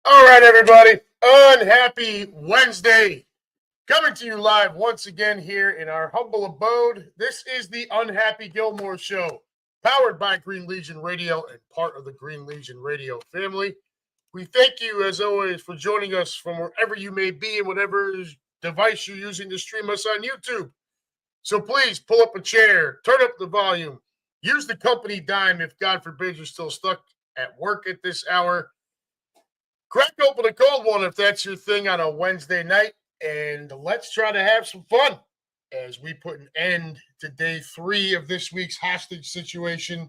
All right, everybody. Unhappy Wednesday. Coming to you live once again here in our humble abode. This is the Unhappy Gilmore Show, powered by Green Legion Radio and part of the Green Legion Radio family. We thank you, as always, for joining us from wherever you may be and whatever device you're using to stream us on YouTube. So please pull up a chair, turn up the volume, use the company dime if, God forbid, you're still stuck at work at this hour. Crack open a cold one if that's your thing on a Wednesday night, and let's try to have some fun as we put an end to day 3 of this week's hostage situation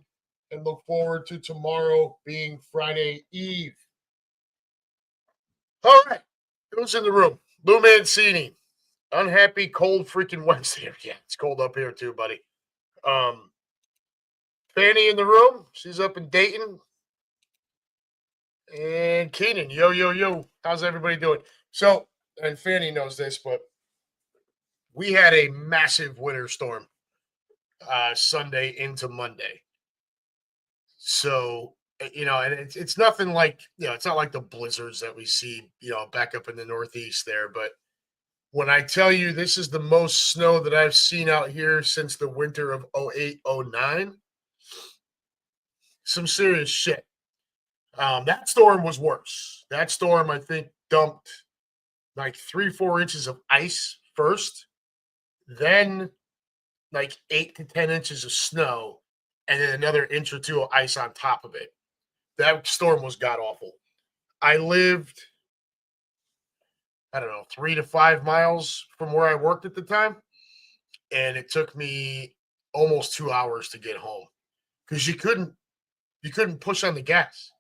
and look forward to tomorrow being Friday Eve. All right, who's in the room? Lou Mancini, unhappy cold freaking Wednesday. Yeah, it's cold up here too, buddy. Fanny in the room. She's up in Dayton. And Keenan, yo, yo, yo. How's everybody doing? So, and Fanny knows this, but we had a massive winter storm Sunday into Monday. So, and it's nothing like, it's not like the blizzards that we see, back up in the Northeast there. But when I tell you this is the most snow that I've seen out here since the winter of 08, 09, some serious shit. That storm was worse. That storm, I think, dumped like 3-4 inches of ice first, then like 8 to 10 inches of snow, and then another inch or two of ice on top of it. That storm was god awful. I lived, I don't know, 3 to 5 miles from where I worked at the time, and it took me almost 2 hours to get home because you couldn't push on the gas.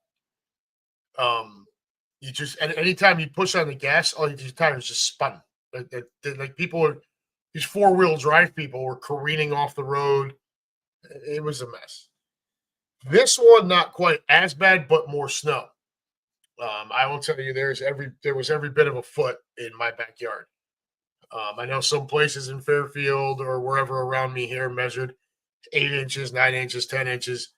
You just, and anytime you push on the gas, all these tires just spun. Like people are, these 4-wheel drive people were careening off the road. It was a mess. This one, not quite as bad, but more snow. I will tell you, there was every bit of a foot in my backyard. I know some places in Fairfield or wherever around me here measured 8 inches, 9 inches, 10 inches.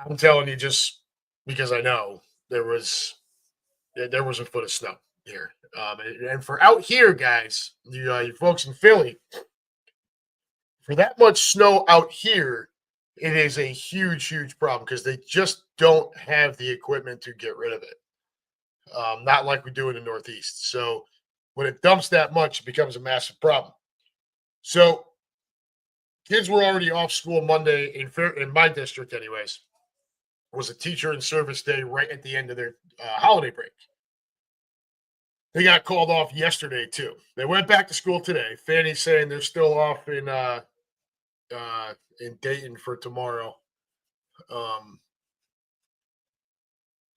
I'm telling you, just because I know there was a foot of snow here. And for out here, guys, you folks in Philly, for that much snow out here, it is a huge, huge problem because they just don't have the equipment to get rid of it. Not like we do in the Northeast. So when it dumps that much, it becomes a massive problem. So kids were already off school Monday in my district, anyways. It was a teacher in service day right at the end of their holiday break. They got called off yesterday too. They went back to school today. Fanny's saying they're still off in Dayton for tomorrow.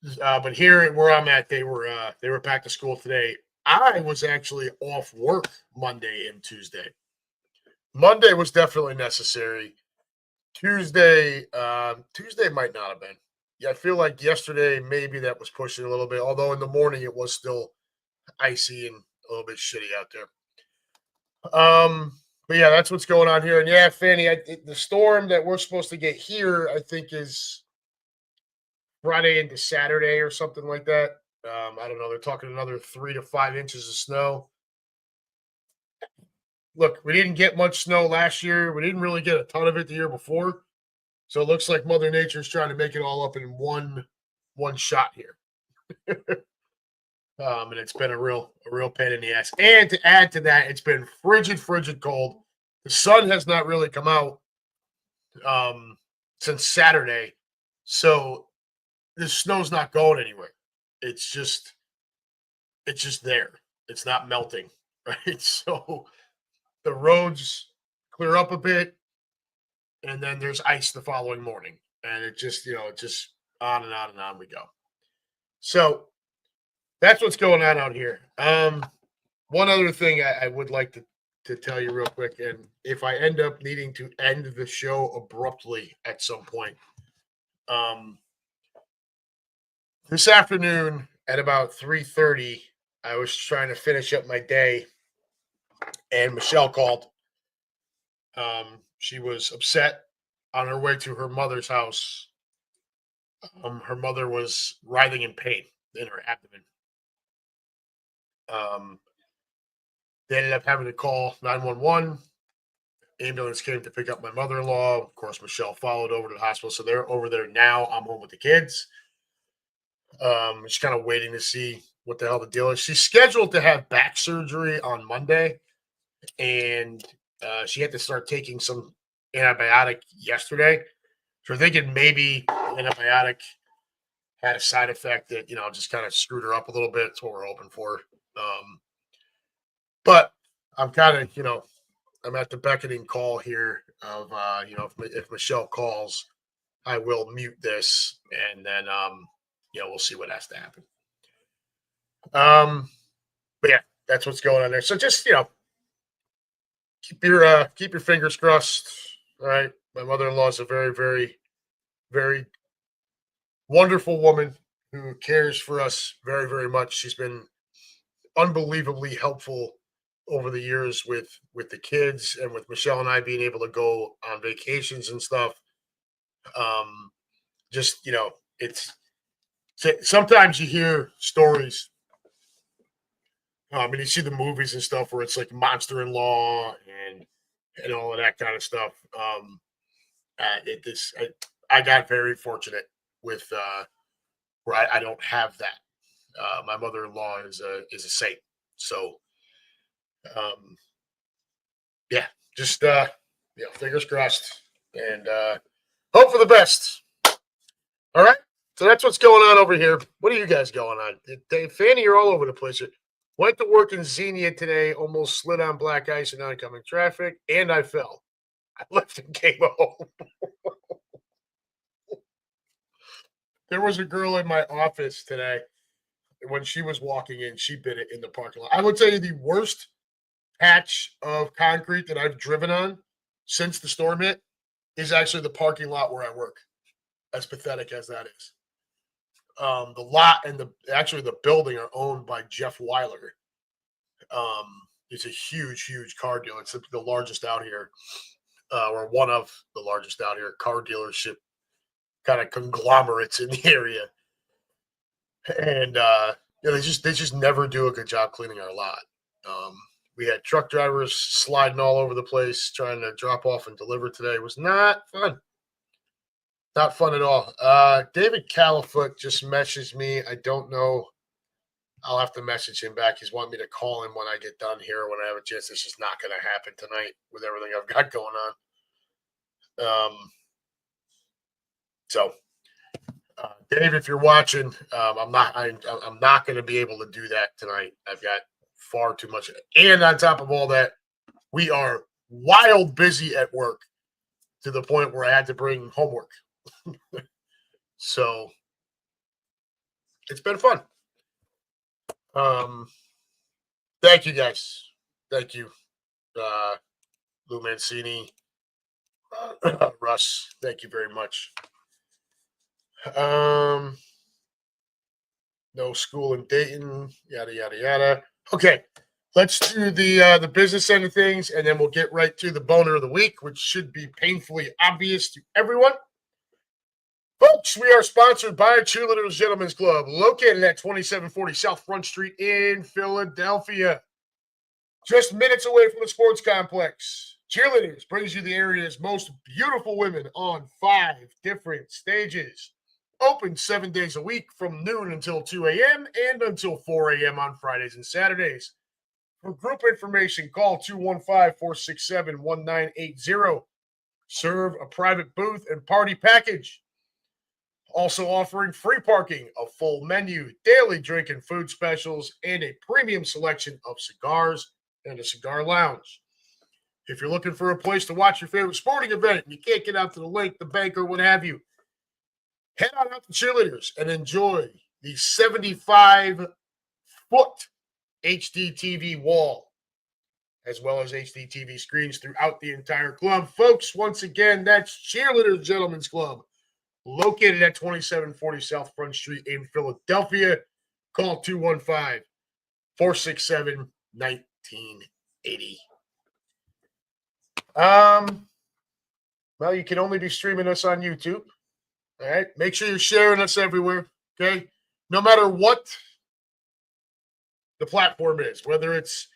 But here where I'm at, they were back to school today. I was actually off work Monday and Tuesday. Monday was definitely necessary. Tuesday might not have been. Yeah, I feel like yesterday maybe that was pushing a little bit. Although in the morning it was still icy and a little bit shitty out there. But yeah, that's what's going on here. And yeah, Fanny, the storm that we're supposed to get here, I think, is Friday into Saturday or something like that. I don't know. They're talking another 3 to 5 inches of snow. Look, we didn't get much snow last year. We didn't really get a ton of it the year before. So it looks like Mother Nature's trying to make it all up in one shot here. And it's been a real pain in the ass. And to add to that, it's been frigid cold. The sun has not really come out since Saturday. So the snow's not going anywhere. It's just there. It's not melting, right? So the roads clear up a bit, and then there's ice the following morning. And it just on and on and on we go. So that's what's going on out here. One other thing I would like to tell you real quick, and if I end up needing to end the show abruptly at some point, this afternoon at about 3:30, I was trying to finish up my day, and Michelle called. She was upset on her way to her mother's house. Her mother was writhing in pain. in her abdomen. They ended up having to call 911. Ambulance came to pick up my mother-in-law. Of course, Michelle followed over to the hospital, so they're over there now. I'm home with the kids. Just kind of waiting to see what the hell the deal is. She's scheduled to have back surgery on Monday, and she had to start taking some antibiotic yesterday. So we're thinking maybe antibiotic had a side effect that just kind of screwed her up a little bit. That's what we're hoping for. But I'm kind of I'm at the beckoning call here of if Michelle calls, I will mute this, and then we'll see what has to happen. But yeah, that's what's going on there. So just keep your fingers crossed. All right, my mother-in-law is a very, very, very wonderful woman who cares for us very, very much. She's been unbelievably helpful over the years with the kids and with Michelle and I being able to go on vacations and stuff. Just it's sometimes you hear stories. And you see the movies and stuff where it's like monster-in-law and all of that kind of stuff. I got very fortunate with where I don't have that. My mother-in-law is a saint. So yeah, just fingers crossed and hope for the best. All right. So that's what's going on over here. What are you guys going on? Fanny, you're all over the place. Went to work in Xenia today, almost slid on black ice in oncoming traffic, and I fell. I left and came home. There was a girl in my office today. When she was walking in, she bit it in the parking lot. I would tell you the worst patch of concrete that I've driven on since the storm hit is actually the parking lot where I work. As pathetic as that is. The lot and the building are owned by Jeff Weiler. It's a huge, huge car dealer. It's the largest out here, or one of the largest out here, car dealership kind of conglomerates in the area. And they just never do a good job cleaning our lot. We had truck drivers sliding all over the place trying to drop off and deliver today. It was not fun. Not fun at all. David Califoot just messaged me. I don't know. I'll have to message him back. He's wanting me to call him when I get done here, when I have a chance. It's just not going to happen tonight with everything I've got going on. So, Dave, if you're watching, I'm not going to be able to do that tonight. I've got far too much. And on top of all that, we are wild busy at work to the point where I had to bring homework. So it's been fun. Thank you guys. Thank you. Lou Mancini, Russ, thank you very much. No school in Dayton, yada yada yada. Okay, let's do the business end of things, and then we'll get right to the boner of the week, which should be painfully obvious to everyone. Folks, we are sponsored by Cheerleaders Gentlemen's Club, located at 2740 South Front Street in Philadelphia. Just minutes away from the sports complex. Cheerleaders brings you the area's most beautiful women on 5 different stages. Open 7 days a week from noon until 2 a.m. and until 4 a.m. on Fridays and Saturdays. For group information, call 215-467-1980. Serve a private booth and party package. Also offering free parking, a full menu, daily drink and food specials, and a premium selection of cigars and a cigar lounge. If you're looking for a place to watch your favorite sporting event and you can't get out to the lake, the bank, or what have you, head on out to Cheerleaders and enjoy the 75-foot HD TV wall, as well as HD TV screens throughout the entire club. Folks, once again, that's Cheerleaders Gentlemen's Club, located at 2740 South Front Street in Philadelphia. Call 215-467-1980. Well, you can only be streaming us on YouTube. All right. Make sure you're sharing us everywhere. Okay. no matter what the platform is, whether it's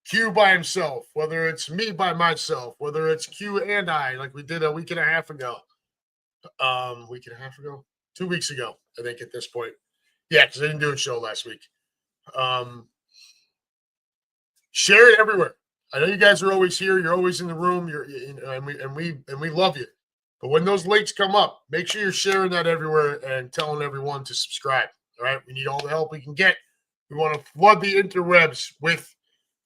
Q by himself, whether it's me by myself, whether it's Q and I, like we did a week and a half ago. 2 weeks ago, I think at this point. Yeah, because I didn't do a show last week. Share it everywhere. I know you guys are always here. You're always in the room. And we love you. But when those links come up, make sure you're sharing that everywhere and telling everyone to subscribe. All right, we need all the help we can get. We want to flood the interwebs with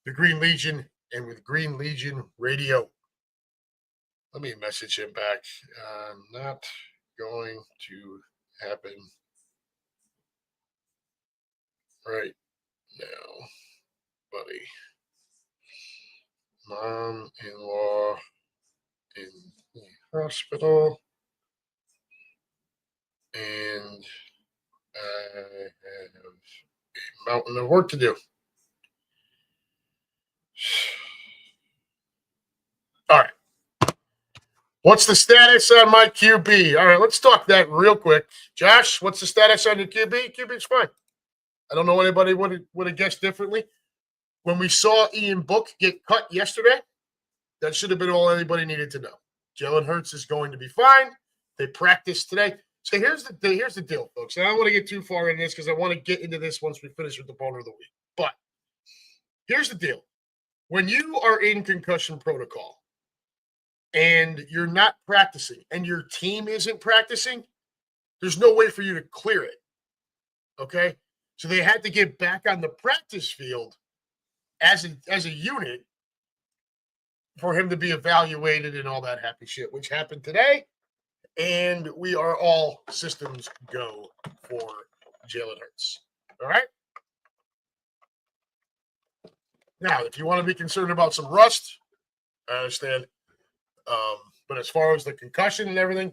the Green Legion and with Green Legion Radio. Let me message him back. Not going to happen right now, buddy. Mom-in-law in the hospital, and I have a mountain of work to do. All right. What's the status on my QB? All right, let's talk that real quick. Josh, what's the status on your QB? QB's fine. I don't know anybody would have guessed differently. When we saw Ian Book get cut yesterday, that should have been all anybody needed to know. Jalen Hurts is going to be fine. They practiced today. So here's the deal, folks. And I don't want to get too far into this because I want to get into this once we finish with the boner of the week. But here's the deal. When you are in concussion protocol and you're not practicing and your team isn't practicing, there's no way for you to clear it. Okay? So they had to get back on the practice field as a unit for him to be evaluated and all that happy shit, which happened today. And we are all systems go for Jalen Hurts. All right? Now, if you want to be concerned about some rust, I understand. But as far as the concussion and everything,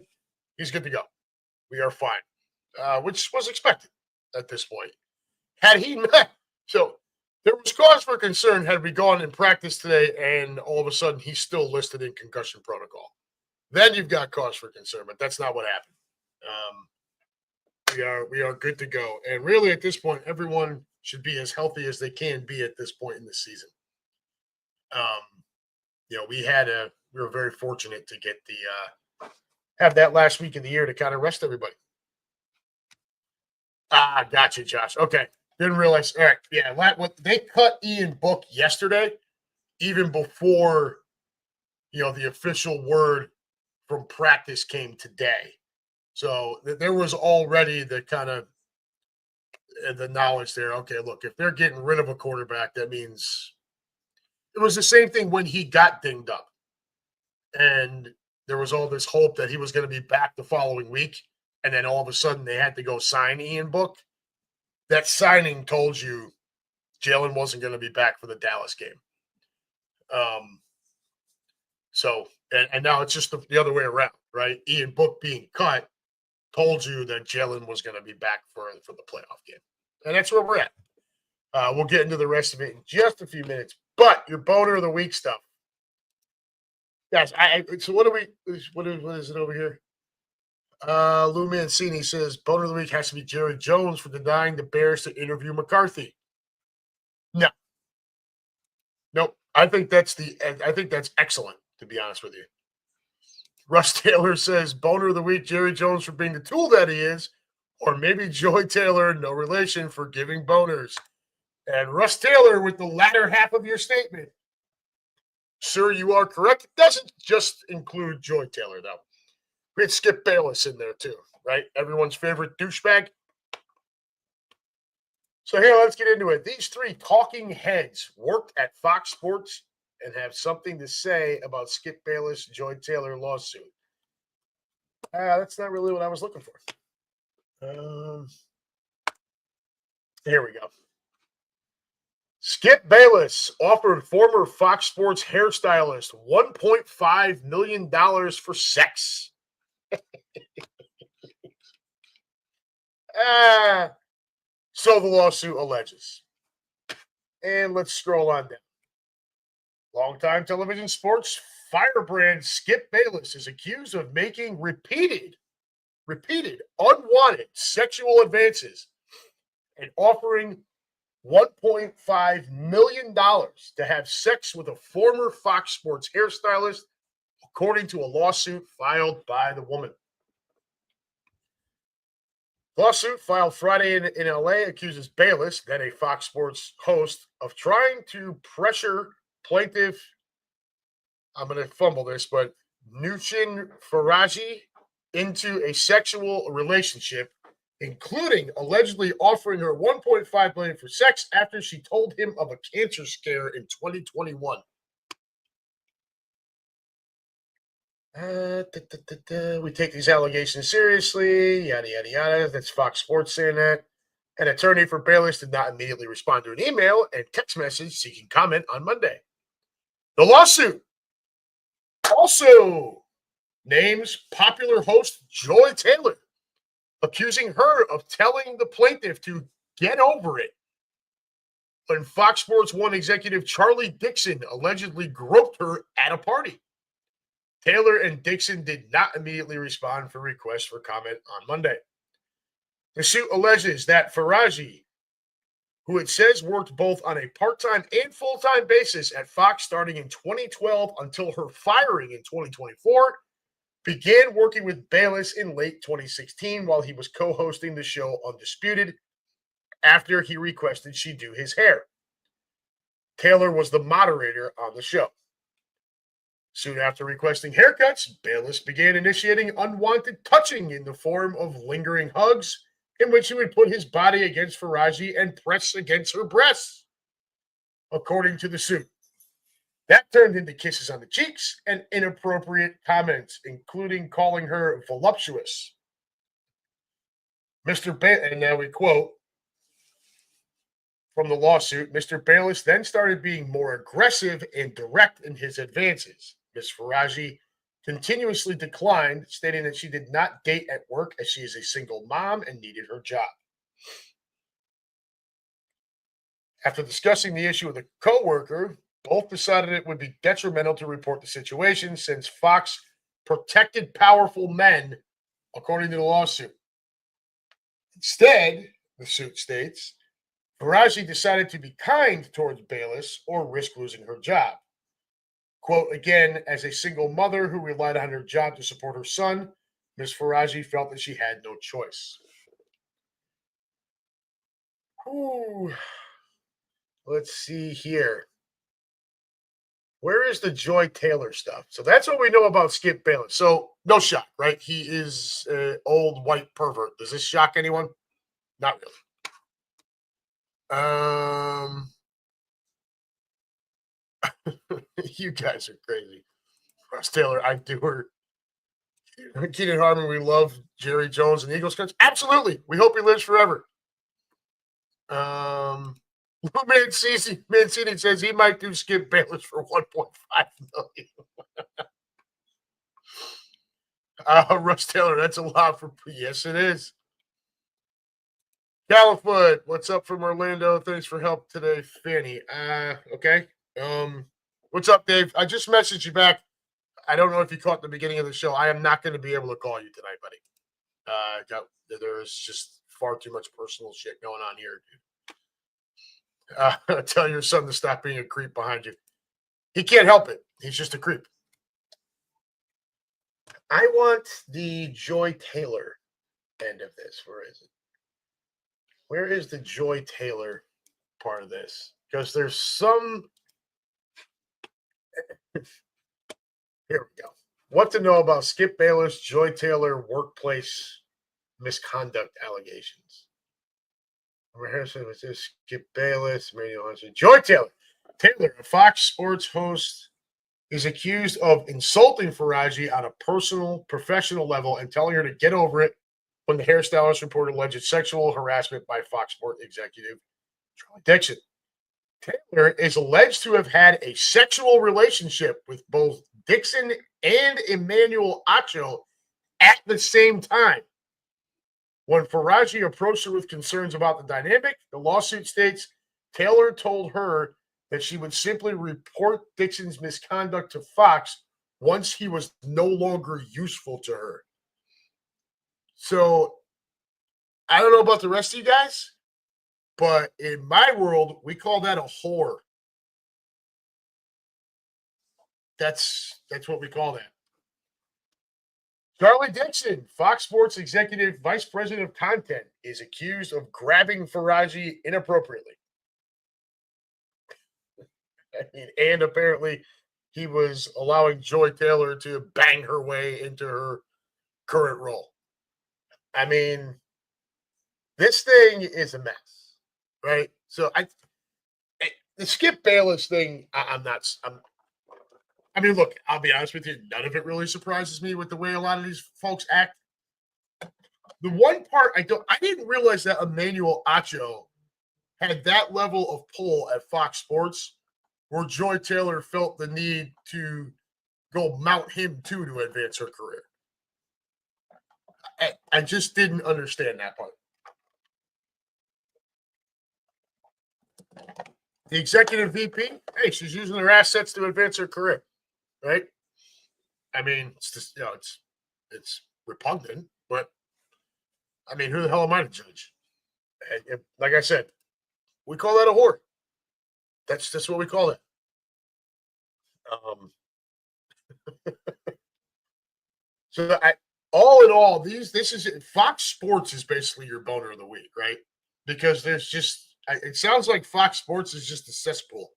he's good to go. We are fine, which was expected at this point. Had he not, so there was cause for concern had we gone in practice today and all of a sudden he's still listed in concussion protocol. Then you've got cause for concern, but that's not what happened. We are good to go. And really at this point, everyone should be as healthy as they can be at this point in the season. We were very fortunate to get have that last week of the year to kind of rest everybody. Gotcha, Josh. Okay. Didn't realize. All right. Yeah. They cut Ian Book yesterday, even before, the official word from practice came today. So there was already the kind of the knowledge there. Okay, look, if they're getting rid of a quarterback, that means it was the same thing when he got dinged up. And there was all this hope that he was going to be back the following week. And then all of a sudden they had to go sign Ian Book. That signing told you Jalen wasn't going to be back for the Dallas game. And now it's just the other way around, right? Ian Book being cut told you that Jalen was going to be back for the playoff game. And that's where we're at. We'll get into the rest of it in just a few minutes. But your boner of the week stuff. Yes, so what is it over here? Lou Mancini says boner of the week has to be Jerry Jones for denying the Bears to interview McCarthy. No. Nope. I think that's excellent, to be honest with you. Russ Taylor says boner of the week, Jerry Jones for being the tool that he is, or maybe Joy Taylor, no relation, for giving boners. And Russ Taylor with the latter half of your statement. Sir, you are correct. It doesn't just include Joy Taylor, though. We had Skip Bayless in there, too, right? Everyone's favorite douchebag. So here, let's get into it. These three talking heads worked at Fox Sports and have something to say about Skip Bayless, Joy Taylor lawsuit. That's not really what I was looking for. Here we go. Skip Bayless offered former Fox Sports hairstylist $1.5 million for sex. So the lawsuit alleges. And let's scroll on down. Longtime television sports firebrand Skip Bayless is accused of making repeated, unwanted sexual advances and offering $1.5 million to have sex with a former Fox Sports hairstylist, according to a lawsuit filed by the woman. Lawsuit filed Friday in LA accuses Bayless, then a Fox Sports host, of trying to pressure plaintiff, I'm going to fumble this, but Nushin Faraji, into a sexual relationship, including allegedly offering her $1.5 million for sex after she told him of a cancer scare in 2021. We take these allegations seriously, yada, yada, yada. That's Fox Sports saying that. An attorney for Bayless did not immediately respond to an email and text message seeking comment on Monday. The lawsuit also names popular host Joy Taylor, accusing her of telling the plaintiff to get over it when Fox Sports 1 executive Charlie Dixon allegedly groped her at a party. Taylor and Dixon did not immediately respond for requests for comment on Monday. The suit alleges that Faraji, who it says worked both on a part-time and full-time basis at Fox starting in 2012 until her firing in 2024, began working with Bayless in late 2016 while he was co-hosting the show Undisputed after he requested she do his hair. Taylor was the moderator on the show. Soon after requesting haircuts, Bayless began initiating unwanted touching in the form of lingering hugs, in which he would put his body against Faraji and press against her breasts, according to the suit. That turned into kisses on the cheeks and inappropriate comments, including calling her voluptuous. And now we quote from the lawsuit, Mr. Bayless then started being more aggressive and direct in his advances. Ms. Faraji continuously declined, stating that she did not date at work as she is a single mom and needed her job. After discussing the issue with a coworker, both decided it would be detrimental to report the situation since Fox protected powerful men, according to the lawsuit. Instead, the suit states, Faraji decided to be kind towards Bayless or risk losing her job. Quote, again, as a single mother who relied on her job to support her son, Ms. Faraji felt that she had no choice. Ooh. Let's see here. Where is the Joy Taylor stuff? So that's what we know about Skip Bayless. So no shock, right? He is an old white pervert. Does this shock anyone? Not really. You guys are crazy. Ross Taylor, I do her. Keenan Harmon, we love Jerry Jones and Eagles coach. Absolutely. We hope he lives forever. Mancini says he might do Skip Bayless for $1.5 million. Russ Taylor, that's a lot for. Yes, it is. Califoot, what's up from Orlando? Thanks for help today, Fanny. Okay. What's up, Dave? I just messaged you back. I don't know if you caught the beginning of the show. I am not going to be able to call you tonight, buddy. There's just far too much personal shit going on here, dude. Tell your son to stop being a creep behind you. He can't help it. He's just a creep. I want the Joy Taylor end of this. Where is it? Where is the Joy Taylor part of this? Because there's some. Here we go. What to know about Skip Bayless, Joy Taylor workplace misconduct allegations. Rehearsal with this Skip Bayless, Joy Taylor. Taylor, a Fox Sports host, is accused of insulting Faraji on a personal, professional level and telling her to get over it when the hairstylist reported alleged sexual harassment by Fox Sports executive Charlie Dixon. Taylor is alleged to have had a sexual relationship with both Dixon and Emmanuel Acho at the same time. When Faraji approached her with concerns about the dynamic, the lawsuit states Taylor told her that she would simply report Dixon's misconduct to Fox once he was no longer useful to her. So, I don't know about the rest of you guys, But in my world, we call that a whore. That's what we call that. Charlie Dixon, Fox Sports Executive Vice President of Content, is accused of grabbing Faraji inappropriately. And apparently he was allowing Joy Taylor to bang her way into her current role. I mean, this thing is a mess, right? So the Skip Bayless thing, I mean, look, I'll be honest with you, none of it really surprises me with the way a lot of these folks act. The one part I didn't realize that Emmanuel Acho had that level of pull at Fox Sports where Joy Taylor felt the need to go mount him too to advance her career. I just didn't understand that part. The executive VP, hey, she's using her assets to advance her career, right? I mean, it's just it's repugnant, but I mean, who the hell am I to judge? And like I said, we call that a whore. That's what we call it. So all in all, this is Fox Sports is basically your boner of the week, right? Because there's just it sounds like Fox Sports is just a cesspool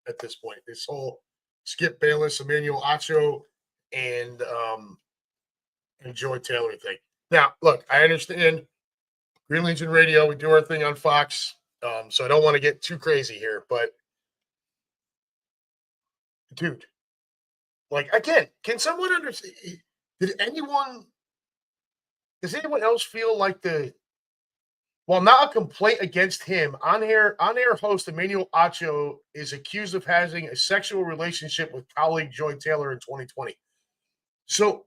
at this point. This whole Skip Bayless, Emmanuel Acho, and Joy Taylor thing. Now, look, I understand Green Legion Radio. We do our thing on Fox, so I don't want to get too crazy here, but dude, like again, can someone understand? Does anyone else feel like well, not a complaint against him. On-air host Emmanuel Acho is accused of having a sexual relationship with colleague Joy Taylor in 2020. So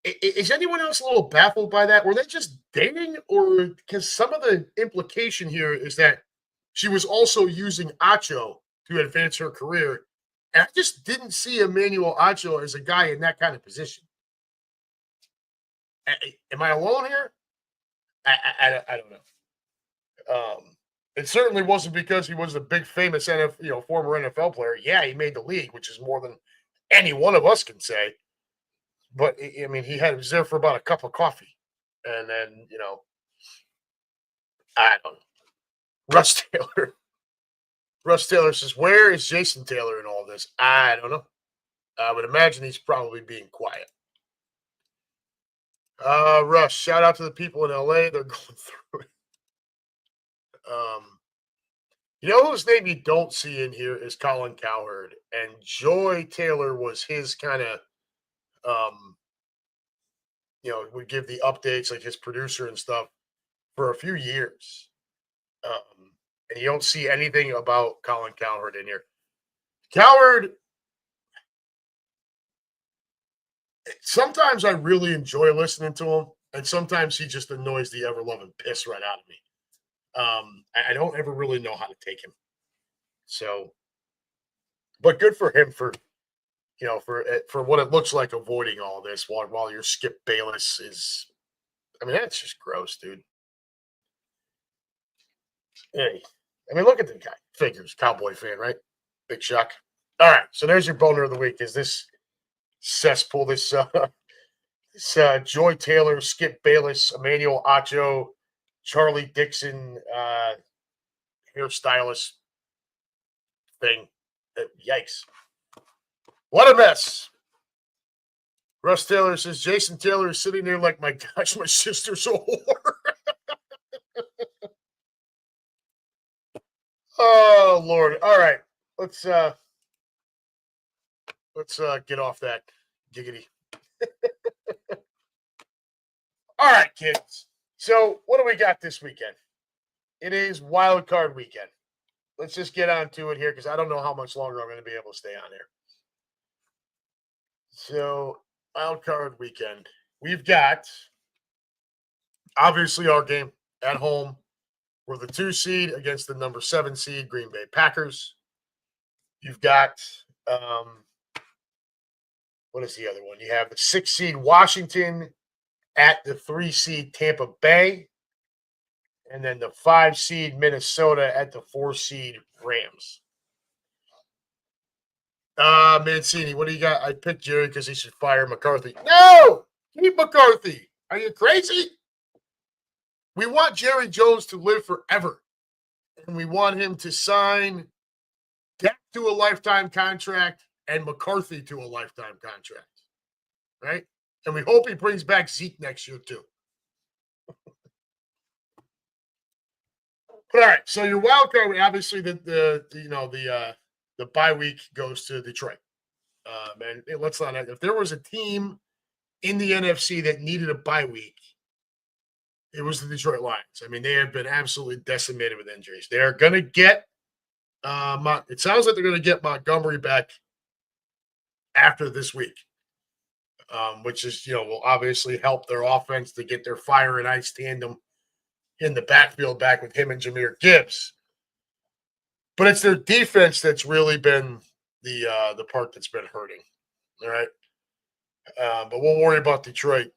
is anyone else a little baffled by that? Were they just dating? Or because some of the implication here is that she was also using Acho to advance her career. And I just didn't see Emmanuel Acho as a guy in that kind of position. Am I alone here? I don't know. It certainly wasn't because he was a big famous former NFL player. Yeah, he made the league, which is more than any one of us can say. But I mean, he was there for about a cup of coffee, and then I don't know. Russ Taylor says, "Where is Jason Taylor in all this?" I don't know. I would imagine he's probably being quiet. Russ, shout out to the people in LA. They're going through it. Whose name you don't see in here is Colin Cowherd, and Joy Taylor was his kind of, would give the updates like his producer and stuff for a few years. And you don't see anything about Colin Cowherd in here. Cowherd, sometimes I really enjoy listening to him, and sometimes he just annoys the ever-loving piss right out of me. I don't ever really know how to take him. So, but good for him for what it looks like avoiding all this while your Skip Bayless is. I mean, that's just gross, dude. Hey, I mean, look at the guy. Figures, Cowboy fan, right? Big shock. All right, so there's your boner of the week. Is this cesspool? This Joy Taylor, Skip Bayless, Emmanuel Acho, Charlie Dixon, hairstylist thing. Yikes. What a mess. Russ Taylor says, Jason Taylor is sitting there like, my gosh, my sister's a whore. Oh, Lord. All right. Let's get off that giggity. All right, kids. So what do we got this weekend? It is wild card weekend. Let's just get on to it here because I don't know how much longer I'm going to be able to stay on here. So wild card weekend. We've got obviously our game at home. We're the 2 seed against the number 7 seed Green Bay Packers. You've got what is the other one? You have the 6 seed Washington at the 3 seed Tampa Bay. and then the 5 seed Minnesota at the 4 seed Rams. Mancini, what do you got? I picked Jerry because he should fire McCarthy. No! Keep McCarthy. Are you crazy? We want Jerry Jones to live forever. And we want him to sign Dak to a lifetime contract and McCarthy to a lifetime contract. Right? And we hope he brings back Zeke next year, too. All right. So your wild card, obviously, the bye week goes to Detroit. And let's not. If there was a team in the NFC that needed a bye week, it was the Detroit Lions. I mean, they have been absolutely decimated with injuries. They are going to get. It sounds like they're going to get Montgomery back after this week, which is will obviously help their offense to get their fire and ice tandem in the backfield back with him and Jahmyr Gibbs. But it's their defense that's really been the part that's been hurting. All right. But we'll worry about Detroit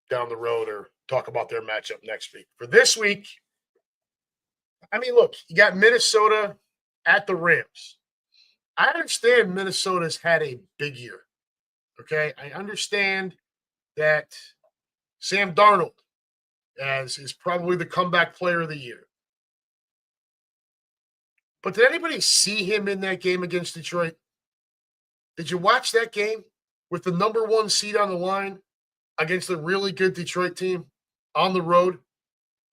down the road or talk about their matchup next week. For this week, I mean, look, you got Minnesota at the Rams. I understand Minnesota's had a big year. Okay. I understand that Sam Darnold is probably the comeback player of the year. But did anybody see him in that game against Detroit? Did you watch that game with the number 1 seed on the line against a really good Detroit team on the road?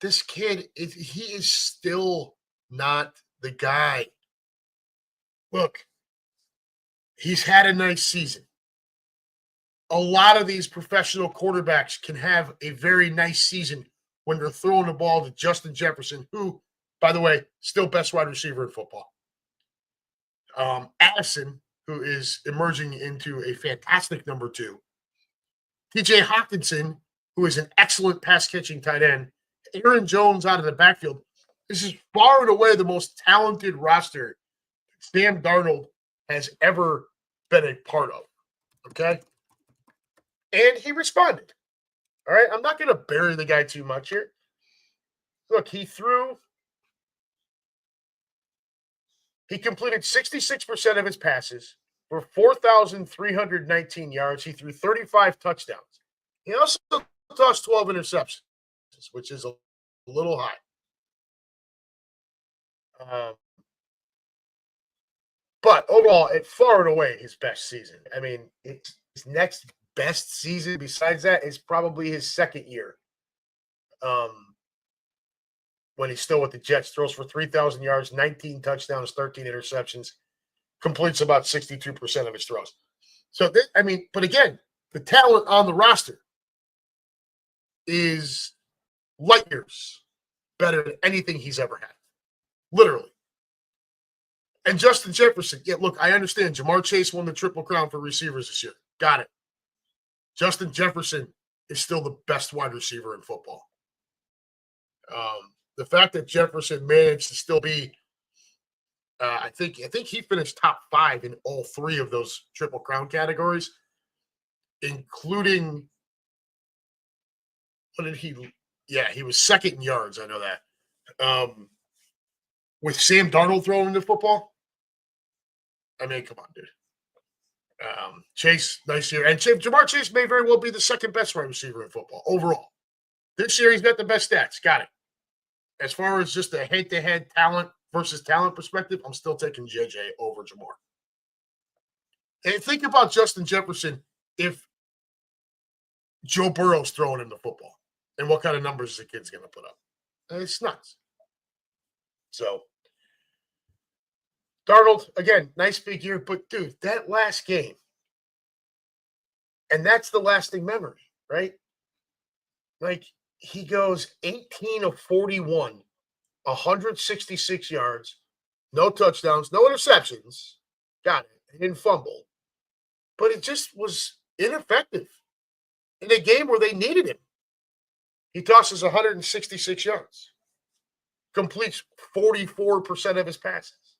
This kid, he is still not the guy. Look, he's had a nice season. A lot of these professional quarterbacks can have a very nice season when they're throwing the ball to Justin Jefferson, who, by the way, still best wide receiver in football. Addison, who is emerging into a fantastic number 2. TJ Hawkinson, who is an excellent pass-catching tight end. Aaron Jones out of the backfield. This is far and away the most talented roster Sam Darnold has ever been a part of. Okay? And he responded. All right? I'm not going to bury the guy too much here. Look, he completed 66% of his passes for 4,319 yards. He threw 35 touchdowns. He also tossed 12 interceptions, which is a little high. But overall, it far and away his best season. I mean, his next best season besides that is probably his second year. When he's still with the Jets, throws for 3,000 yards, 19 touchdowns, 13 interceptions, completes about 62% of his throws. So, but again, the talent on the roster is light years better than anything he's ever had. Literally. And Justin Jefferson, yeah, look, I understand Jamar Chase won the Triple Crown for receivers this year. Got it. Justin Jefferson is still the best wide receiver in football. The fact that Jefferson managed to still be, I think he finished top 5 in all 3 of those Triple Crown categories, including what did he? Yeah, he was second in yards. I know that. With Sam Darnold throwing the football, I mean, come on, dude. Chase, nice year, and Jamar Chase may very well be the second best wide receiver in football overall. This year, he's got the best stats. Got it. As far as just a head-to-head talent versus talent perspective, I'm still taking JJ over Jamar. And think about Justin Jefferson if Joe Burrow's throwing him the football. And what kind of numbers is the kid's going to put up? It's nuts. So, Darnold, again, nice big year. But, dude, that last game, and that's the lasting memory, right? Like, he goes 18 of 41, 166 yards, no touchdowns, no interceptions. Got it. He didn't fumble. But it just was ineffective in a game where they needed him. He tosses 166 yards, completes 44% of his passes,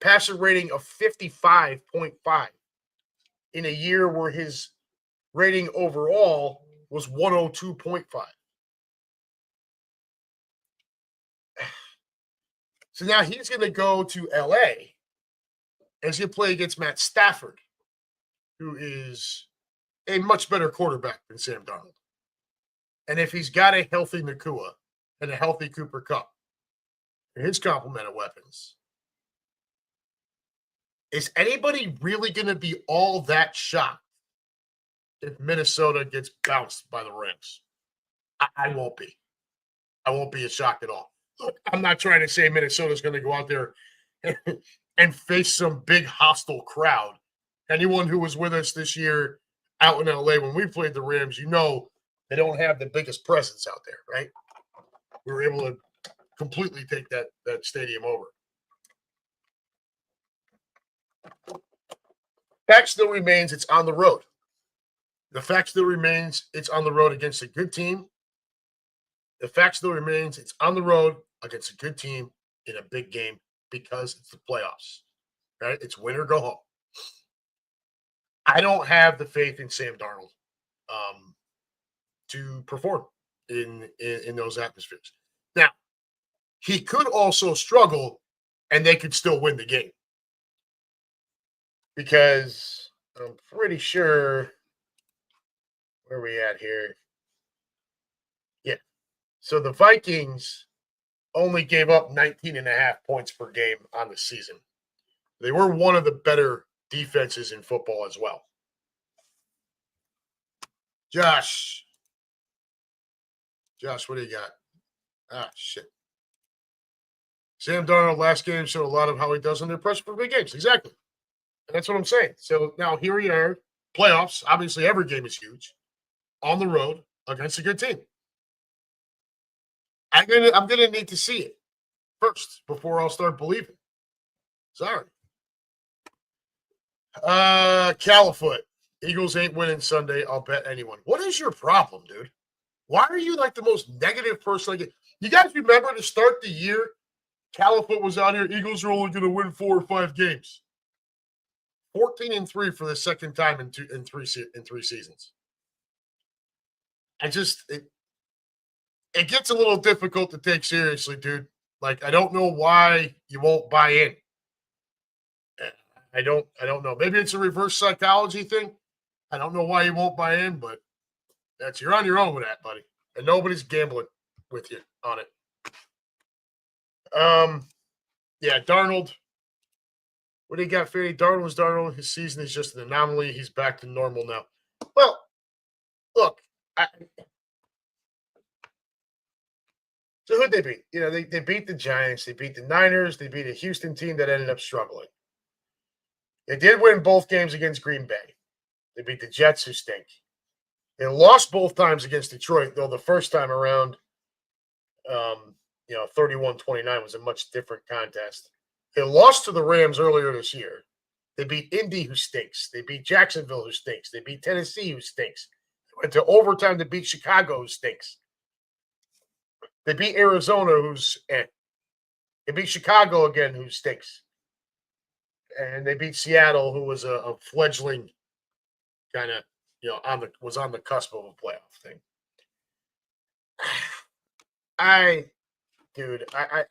passer rating of 55.5 in a year where his rating overall was 102.5. So now he's going to go to LA and he's going to play against Matt Stafford, who is a much better quarterback than Sam Darnold. And if he's got a healthy Nakua and a healthy Cooper Kupp and his complement of weapons, is anybody really going to be all that shocked if Minnesota gets bounced by the Rams? I won't be. I won't be shocked at all. Look, I'm not trying to say Minnesota's going to go out there and face some big hostile crowd. Anyone who was with us this year out in LA when we played the Rams, you know they don't have the biggest presence out there, right? We were able to completely take that stadium over. Fact still remains it's on the road. The fact still remains it's on the road against a good team. The fact still remains it's on the road against a good team in a big game because it's the playoffs, right? It's win or go home. I don't have the faith in Sam Darnold to perform in those atmospheres. Now, he could also struggle and they could still win the game because I'm pretty sure where are we at here? Yeah. So the Vikings only gave up 19.5 points per game on the season. They were one of the better defenses in football as well. Josh, what do you got? Ah, shit. Sam Darnold last game showed a lot of how he does under pressure for big games. Exactly. And that's what I'm saying. So now here we are, playoffs. Obviously, every game is huge. On the road against a good team. I'm gonna need to see it first before I'll start believing. Sorry. Califoot. Eagles ain't winning Sunday. I'll bet anyone. What is your problem, dude? Why are you like the most negative person? Like, you guys remember to start the year, Califoot was out here. Eagles are only going to win 4 or 5 games. 14-3 for the second time in three seasons. It gets a little difficult to take seriously, dude. Like, I don't know why you won't buy in. I don't know. Maybe it's a reverse psychology thing. I don't know why you won't buy in, but you're on your own with that, buddy. And nobody's gambling with you on it. Yeah, Darnold. What do you got, Fanny? Darnold. His season is just an anomaly. He's back to normal now. Well, look, so who'd they beat? You know, they beat the Giants. They beat the Niners. They beat a Houston team that ended up struggling. They did win both games against Green Bay. They beat the Jets, who stink. They lost both times against Detroit, though the first time around, 31-29 was a much different contest. They lost to the Rams earlier this year. They beat Indy, who stinks. They beat Jacksonville, who stinks. They beat Tennessee, who stinks. They went to overtime to beat Chicago, who stinks. They beat Arizona, who's They beat Chicago again, who stinks. And they beat Seattle, who was a fledgling kind of, was on the cusp of a playoff thing. I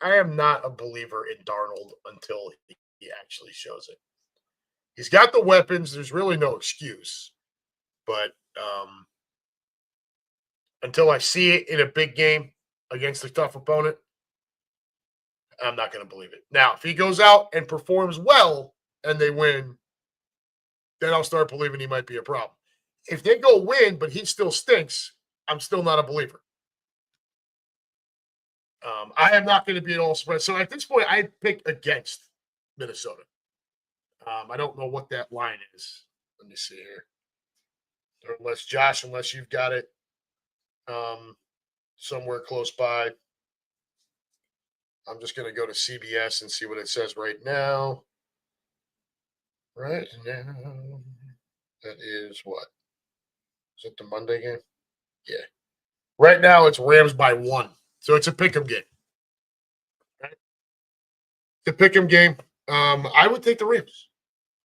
am not a believer in Darnold until he actually shows it. He's got the weapons. There's really no excuse. But until I see it in a big game against a tough opponent, I'm not going to believe it. Now, if he goes out and performs well and they win, then I'll start believing he might be a problem. If they go win, but he still stinks, I'm still not a believer. I am not going to be at all surprised. So at this point, I pick against Minnesota. I don't know what that line is. Let me see here. Unless you've got it somewhere close by. I'm just going to go to CBS and see what it says right now. Right now, that is what? Is it the Monday game? Yeah. Right now, it's Rams by 1. So it's a pick'em game. Right? It's a pick'em game. I would take the Rams.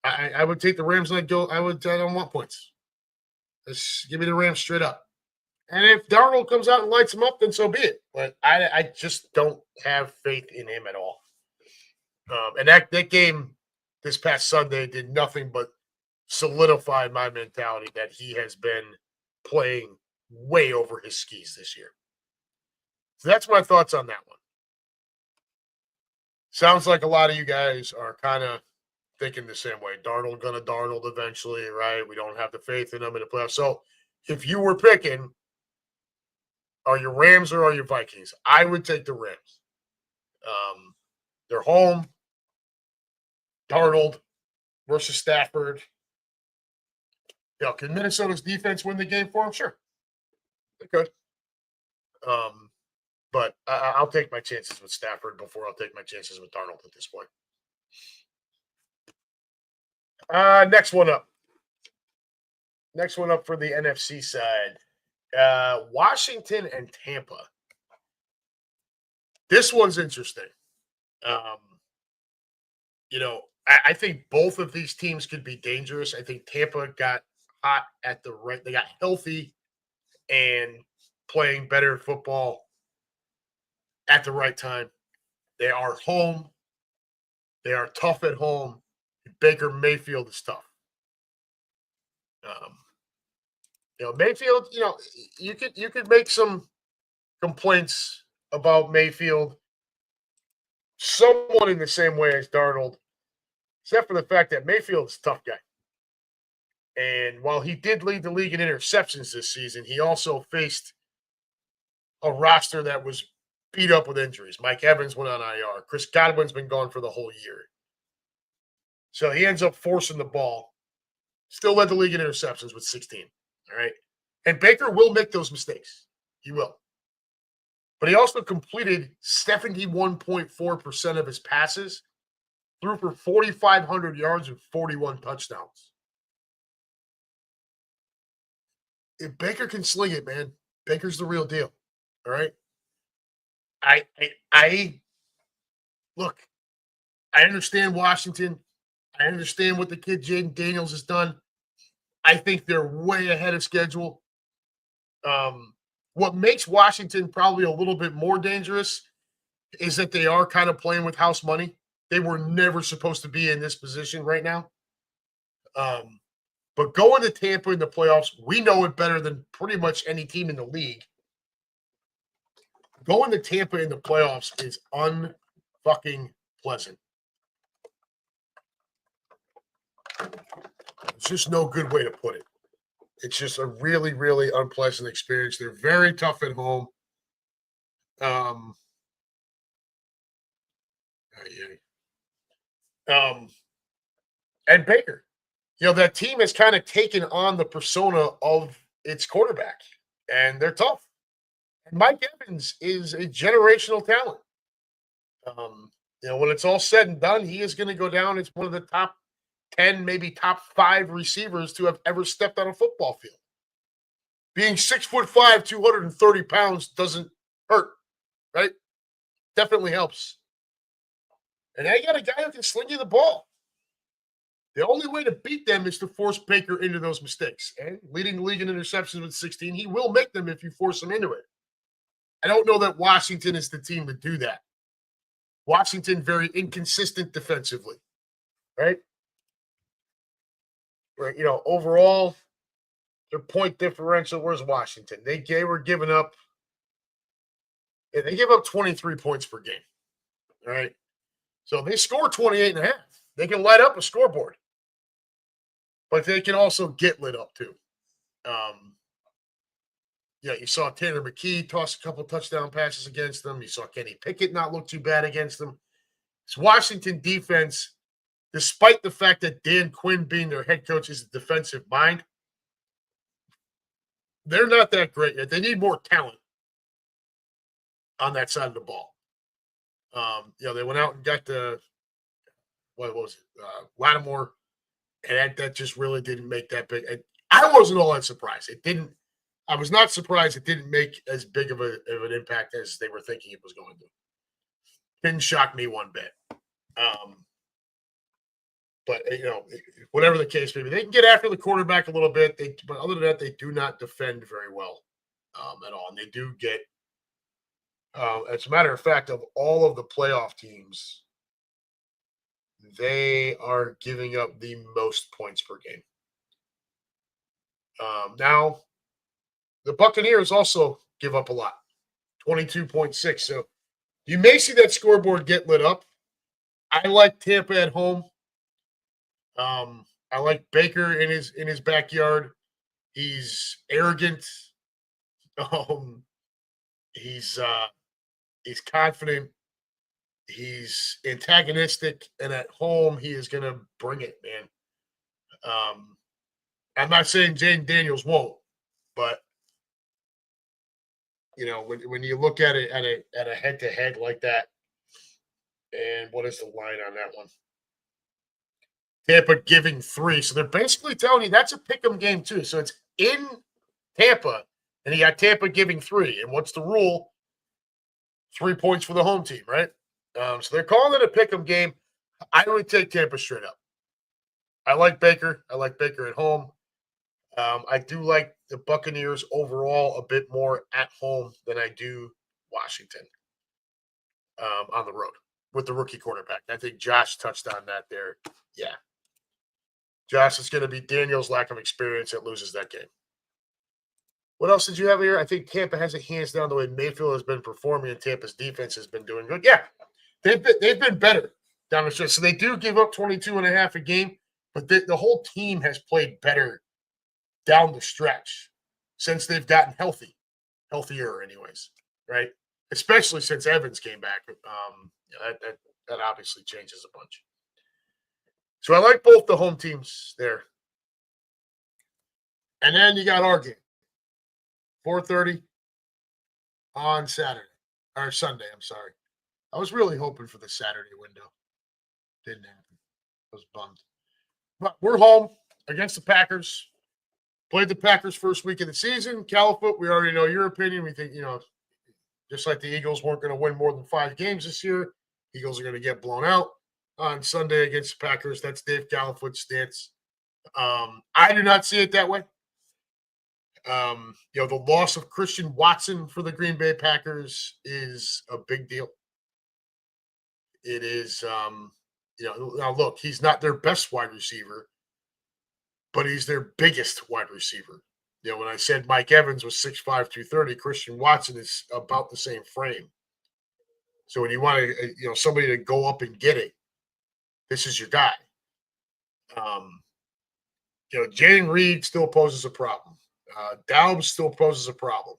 I would take the Rams and I don't want points. Just give me the Rams straight up. And if Darnold comes out and lights them up, then so be it. But I just don't have faith in him at all. And that game this past Sunday did nothing but solidify my mentality that he has been playing way over his skis this year. So that's my thoughts on that one. Sounds like a lot of you guys are kind of thinking the same way. Darnold gonna Darnold eventually, right? We don't have the faith in him in the playoffs. So if you were picking, are you Rams or are you Vikings? I would take the Rams. They're home. Darnold versus Stafford. Can Minnesota's defense win the game for them? Sure, they could. But I'll take my chances with Stafford before I'll take my chances with Darnold at this point. Next one up. Next one up for the NFC side. Washington and Tampa. This one's interesting. I think both of these teams could be dangerous. I think Tampa got hot at the right. They got healthy and playing better football at the right time. They are home. They are tough at home. Baker Mayfield is tough. Mayfield. You could make some complaints about Mayfield, somewhat in the same way as Darnold, except for the fact that Mayfield's a tough guy. And while he did lead the league in interceptions this season, he also faced a roster that was beat up with injuries. Mike Evans went on IR. Chris Godwin's been gone for the whole year. So he ends up forcing the ball. Still led the league in interceptions with 16. All right. And Baker will make those mistakes. He will. But he also completed 71.4% of his passes, threw for 4,500 yards and 41 touchdowns. If Baker can sling it, man, Baker's the real deal. All right. I look, I understand Washington. I understand what the kid Jaden Daniels has done. I think they're way ahead of schedule. What makes Washington probably a little bit more dangerous is that they are kind of playing with house money. They were never supposed to be in this position right now. But going to Tampa in the playoffs, we know it better than pretty much any team in the league. Going to Tampa in the playoffs is unfucking pleasant. It's just no good way to put it. It's just a really, really unpleasant experience. They're very tough at home. And Baker, that team has kind of taken on the persona of its quarterback, and they're tough. And Mike Evans is a generational talent. When it's all said and done, he is going to go down as one of the top 10, maybe top 5 receivers to have ever stepped on a football field. Being 6'5", 230 pounds doesn't hurt, right? Definitely helps. And they got a guy who can sling you the ball. The only way to beat them is to force Baker into those mistakes. And leading the league in interceptions with 16, he will make them if you force him into it. I don't know that Washington is the team to do that. Washington, very inconsistent defensively, right? Right. Overall, their point differential, where's Washington? They were giving up. Yeah, they give up 23 points per game. All right. So they score 28 and a half. They can light up a scoreboard. But they can also get lit up too. You saw Tanner McKee toss a couple touchdown passes against them. You saw Kenny Pickett not look too bad against them. It's Washington defense, despite the fact that Dan Quinn being their head coach is a defensive mind, they're not that great yet. They need more talent on that side of the ball. They went out and got what was it? Lattimore, and that just really didn't make that big. I wasn't all that surprised. It didn't. I was not surprised it didn't make as big of an impact as they were thinking it was going to. Didn't shock me one bit. But whatever the case may be, they can get after the quarterback a little bit. But other than that, they do not defend very well at all, and they do get. As a matter of fact, of all of the playoff teams, They are giving up the most points per game. Now, the Buccaneers also give up a lot, 22.6. So you may see that scoreboard get lit up. I like Tampa at home. I like Baker in his backyard. He's arrogant. Um, he's he's confident. He's antagonistic, and at home he is going to bring it, man. Um, I'm not saying Jaden Daniels won't, but when you look at it at a head to head like that, and what is the line on that one? Tampa giving 3, so they're basically telling you that's a pick'em game too. So it's in Tampa, and you got Tampa giving 3. And what's the rule? 3 points for the home team, right? So they're calling it a pick'em game. I would take Tampa straight up. I like Baker. I like Baker at home. I do like the Buccaneers overall a bit more at home than I do Washington on the road with the rookie quarterback. I think Josh touched on that there. Yeah. Josh, is going to be Daniel's lack of experience that loses that game. What else did you have here? I think Tampa has it hands down the way Mayfield has been performing, and Tampa's defense has been doing good. Yeah, they've been better down the stretch. So they do give up 22.5 a game, but the whole team has played better down the stretch since they've gotten healthier anyways, right? Especially since Evans came back. That obviously changes a bunch. So I like both the home teams there. And then you got our game. 4:30 on Saturday. Or Sunday, I'm sorry. I was really hoping for the Saturday window. Didn't happen. I was bummed. But we're home against the Packers. Played the Packers first week of the season. Califoot, we already know your opinion. We think, just like the Eagles weren't going to win more than 5 games this year, Eagles are going to get blown out on Sunday against the Packers. That's Dave Califoot's stance. I do not see it that way. The loss of Christian Watson for the Green Bay Packers is a big deal. It is, now look, he's not their best wide receiver, but he's their biggest wide receiver. When I said Mike Evans was 6'5", 230, Christian Watson is about the same frame. So when you want to, somebody to go up and get it, this is your guy. Jane Reed still poses a problem. Daubs still poses a problem.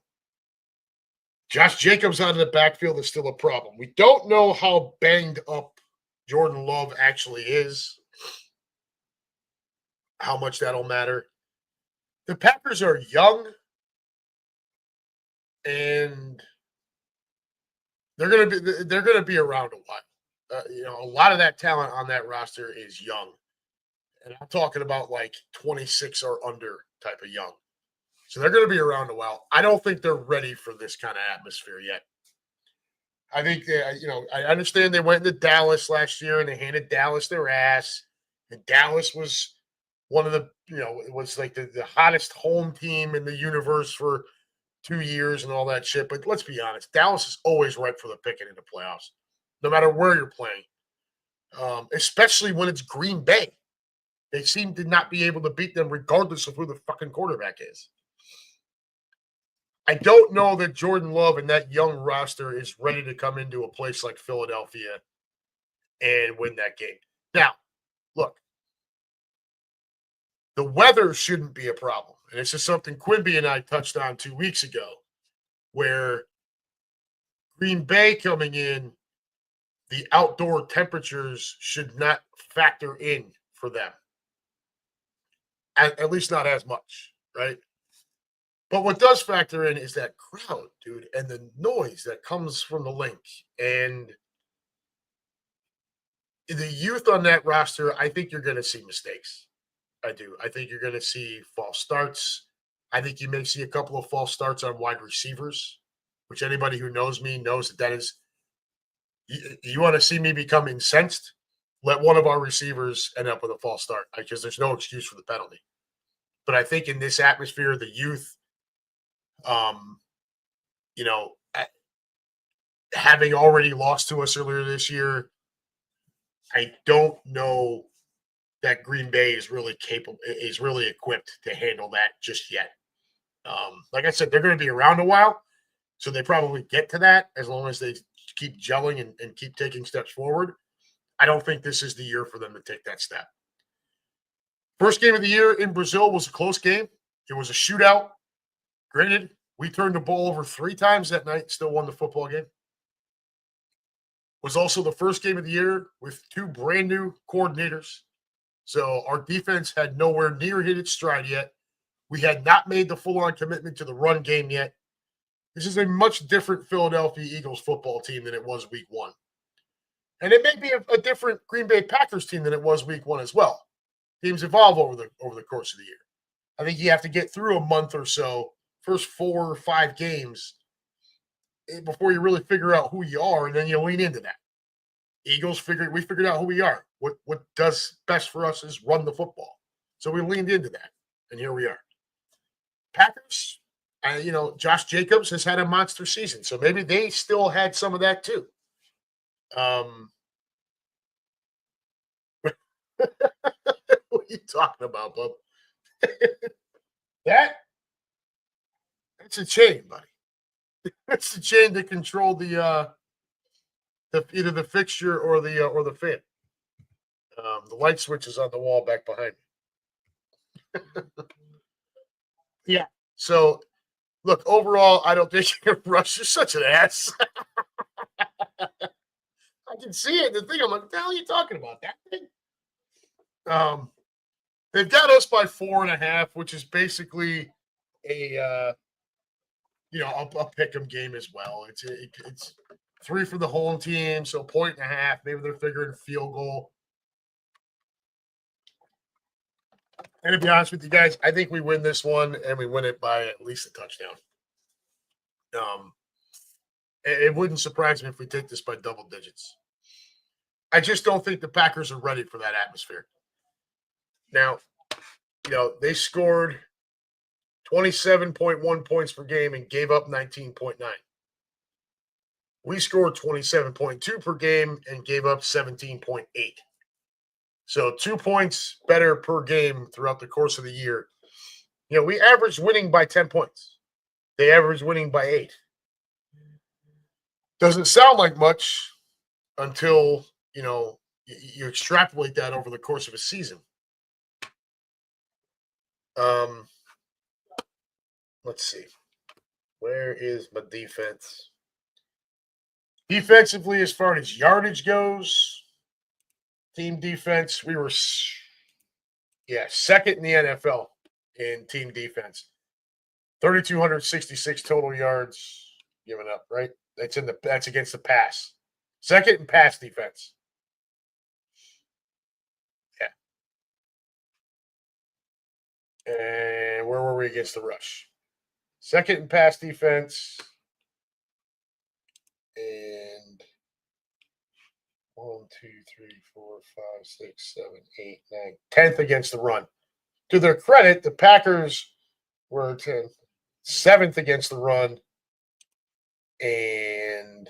Josh Jacobs out of the backfield is still a problem. We don't know how banged up Jordan Love actually is, how much that'll matter. The Packers are young, and they're gonna be around a while. A lot of that talent on that roster is young, and I'm talking about like 26 or under type of young. So they're going to be around a while. I don't think they're ready for this kind of atmosphere yet. I think I understand they went into Dallas last year and they handed Dallas their ass, and Dallas was one of the it was like the hottest home team in the universe for 2 years and all that shit. But let's be honest, Dallas is always ripe for the picking in the playoffs, no matter where you're playing, especially when it's Green Bay. They seem to not be able to beat them regardless of who the fucking quarterback is. I don't know that Jordan Love and that young roster is ready to come into a place like Philadelphia and win that game. Now, look, the weather shouldn't be a problem. And this is something Quimby and I touched on 2 weeks ago, where Green Bay coming in, the outdoor temperatures should not factor in for them. At least not as much, right? But what does factor in is that crowd, dude, and the noise that comes from the link. And the youth on that roster, I think you're going to see mistakes. I do. I think you're going to see false starts. I think you may see a couple of false starts on wide receivers, which anybody who knows me knows that is. You want to see me become incensed? Let one of our receivers end up with a false start because there's no excuse for the penalty. But I think in this atmosphere, the youth, having already lost to us earlier this year, I don't know that Green Bay is really capable, is really equipped to handle that just yet. Like I said, they're going to be around a while, so they probably get to that as long as they keep gelling and keep taking steps forward. I don't think this is the year for them to take that step. First game of the year in Brazil was a close game. It was a shootout. Granted, we turned the ball over 3 times that night, still won the football game. Was also the first game of the year with 2 brand new coordinators. So our defense had nowhere near hit its stride yet. We had not made the full-on commitment to the run game yet. This is a much different Philadelphia Eagles football team than it was week 1. And it may be a different Green Bay Packers team than it was week 1 as well. Teams evolve over the course of the year. I think you have to get through a month or so, first 4 or 5 games, before you really figure out who you are, and then you lean into that. Eagles we figured out who we are. What does best for us is run the football. So we leaned into that, and here we are. Packers, Josh Jacobs has had a monster season, so maybe they still had some of that too. What are you talking about, bub? That's a chain, buddy. That's the chain to control the either the fixture or the fan. The light switch is on the wall back behind me. Yeah. So, look, overall, I don't think Rush is such an ass. I can see it. The thing, I'm like, what the hell are you talking about? That thing? They've got us by 4.5, which is basically a pick 'em game as well. It's 3 for the home team, so 1.5. Maybe they're figuring field goal. And to be honest with you guys, I think we win this one, and we win it by at least a touchdown. It wouldn't surprise me if we take this by double digits. I just don't think the Packers are ready for that atmosphere. Now, they scored 27.1 points per game and gave up 19.9. We scored 27.2 per game and gave up 17.8. So 2 points better per game throughout the course of the year. We averaged winning by 10 points. They averaged winning by 8. Doesn't sound like much until, you extrapolate that over the course of a season. Let's see. Where is my defense? Defensively, as far as yardage goes, team defense, we were second in the NFL in team defense. 3,266 total yards given up, right? That's against the pass. Second in pass defense. Yeah. And where were we against the rush? Second in pass defense. And 1, 2, 3, 4, 5, 6, 7, 8, 9, 10th against the run. To their credit, the Packers were 7th against the run, and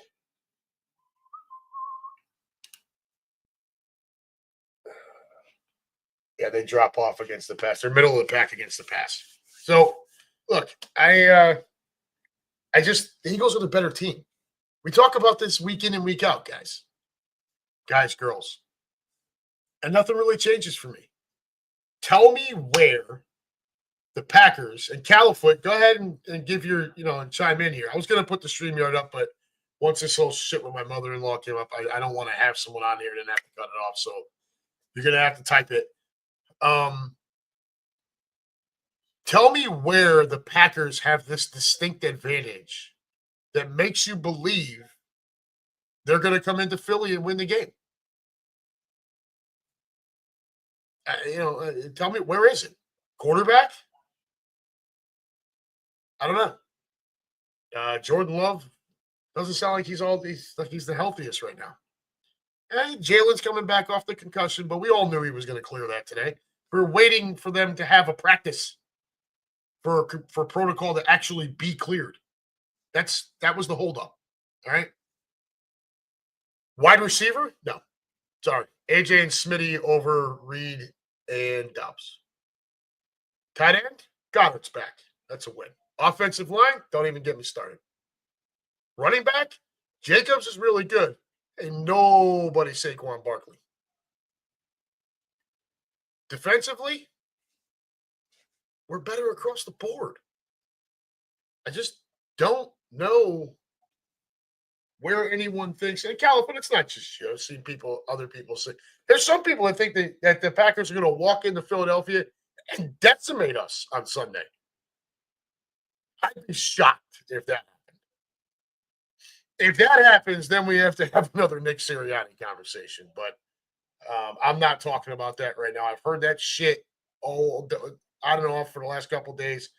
they drop off against the pass. They're middle of the pack against the pass. So, look, the Eagles are the better team. We talk about this week in and week out, guys, girls, and nothing really changes for me. Tell me where the Packers and Califoot, go ahead and give your, and chime in here. I was going to put the StreamYard up, but once this whole shit with my mother-in-law came up, I don't want to have someone on here and then have to cut it off. So you're going to have to type it. Tell me where the Packers have this distinct advantage that makes you believe they're going to come into Philly and win the game. Tell me, where is it? Quarterback? I don't know. Jordan Love doesn't sound like he's the healthiest right now. And Jalen's coming back off the concussion, but we all knew he was going to clear that today. We're waiting for them to have a practice for protocol to actually be cleared. That was the holdup. All right. Wide receiver? No. Sorry. AJ and Smitty over Reed and Dobbs. Tight end, Goddard's back. That's a win. Offensive line, don't even get me started. Running back, Jacobs is really good. And nobody Saquon Barkley. Defensively, we're better across the board. I just don't know where anyone thinks. And California, it's not just you. I've seen other people say. There's some people that think that the Packers are going to walk into Philadelphia and decimate us on Sunday. I'd be shocked if that happened. If that happens, then we have to have another Nick Sirianni conversation. But I'm not talking about that right now. I've heard that shit on and off for the last couple of days.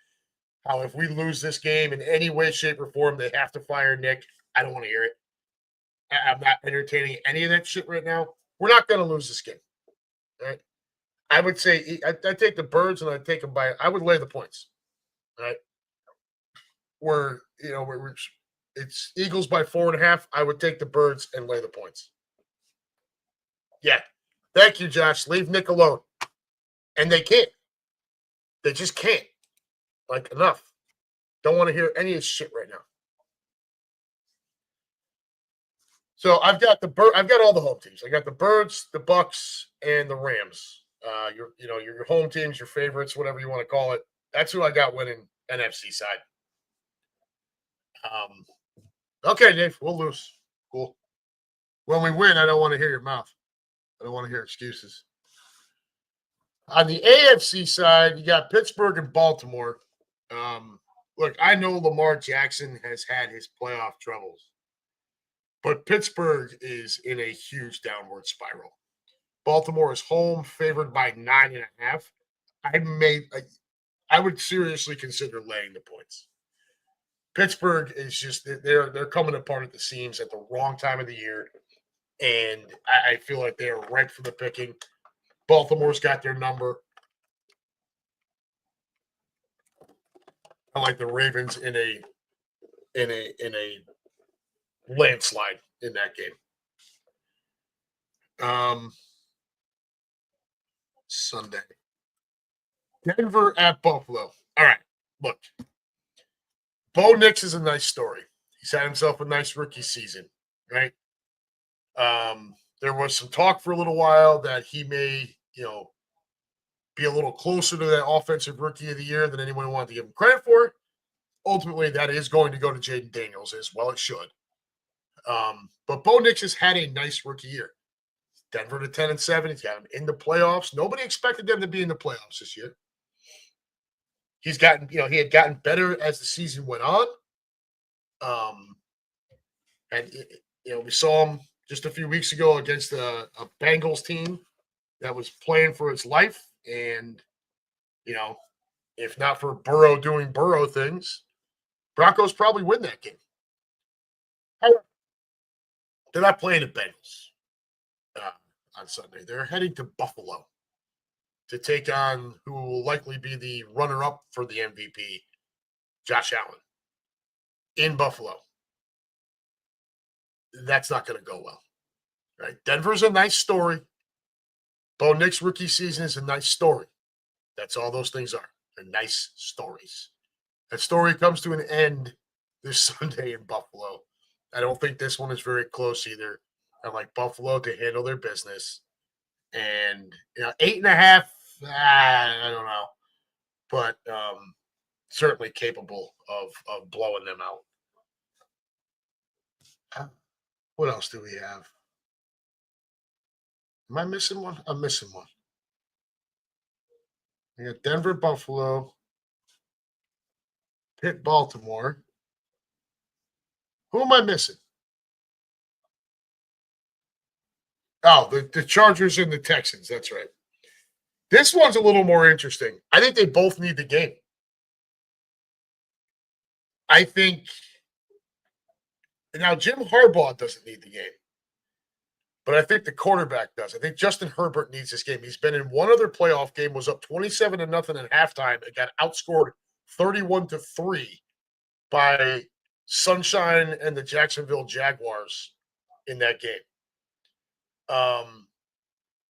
How if we lose this game in any way, shape, or form, they have to fire Nick. I don't want to hear it. I'm not entertaining any of that shit right now. We're not going to lose this game. Right? I would say I take the Birds and I take them by. I would lay the points. Right? Where it's Eagles by 4.5. I would take the Birds and lay the points. Yeah. Thank you, Josh. Leave Nick alone. And they can't. They just can't. Like, enough. Don't want to hear any of this shit right now. So I've got all the home teams. I got the Birds, the Bucks, and the Rams. Your home teams, your favorites, whatever you want to call it. That's who I got winning NFC side. Okay, Dave, we'll lose. Cool. When we win, I don't want to hear your mouth. I don't want to hear excuses. On the AFC side, you got Pittsburgh and Baltimore. Look, I know Lamar Jackson has had his playoff troubles, but Pittsburgh is in a huge downward spiral. Baltimore is home, favored by 9.5. I would seriously consider laying the points. Pittsburgh is just they're coming apart at the seams at the wrong time of the year, and I feel like they are ripe for the picking. Baltimore's got their number. I like the Ravens in a landslide in that game. Sunday. Denver at Buffalo. All right, look. Bo Nix is a nice story. He's had himself a nice rookie season, right? There was some talk for a little while that he may, be a little closer to that offensive rookie of the year than anyone wanted to give him credit for. Ultimately, that is going to go to Jaden Daniels, as well it should. But Bo Nix has had a nice rookie year. Denver to 10-7. He's got them in the playoffs. Nobody expected them to be in the playoffs this year. He's gotten, he had gotten better as the season went on. We saw him just a few weeks ago against a Bengals team that was playing for its life. And, if not for Burrow doing Burrow things, Broncos probably win that game. However, they're not playing the Bengals on Sunday. They're heading to Buffalo to take on who will likely be the runner-up for the MVP, Josh Allen, in Buffalo. That's not going to go well, right? Denver's a nice story. Bo Nix rookie season is a nice story. That's all those things are. They're nice stories. That story comes to an end this Sunday in Buffalo. I don't think this one is very close either. I like Buffalo to handle their business. And 8.5, I don't know. But certainly capable of blowing them out. What else do we have? Am I missing one? I'm missing one. We got Denver, Buffalo, Pitt, Baltimore. Who am I missing? Oh, the Chargers and the Texans. That's right. This one's a little more interesting. I think they both need the game. I think now Jim Harbaugh doesn't need the game, but I think the quarterback does. I think Justin Herbert needs this game. He's been in one other playoff game, was up 27-0 at halftime, and got outscored 31-3 by Sunshine and the Jacksonville Jaguars in that game.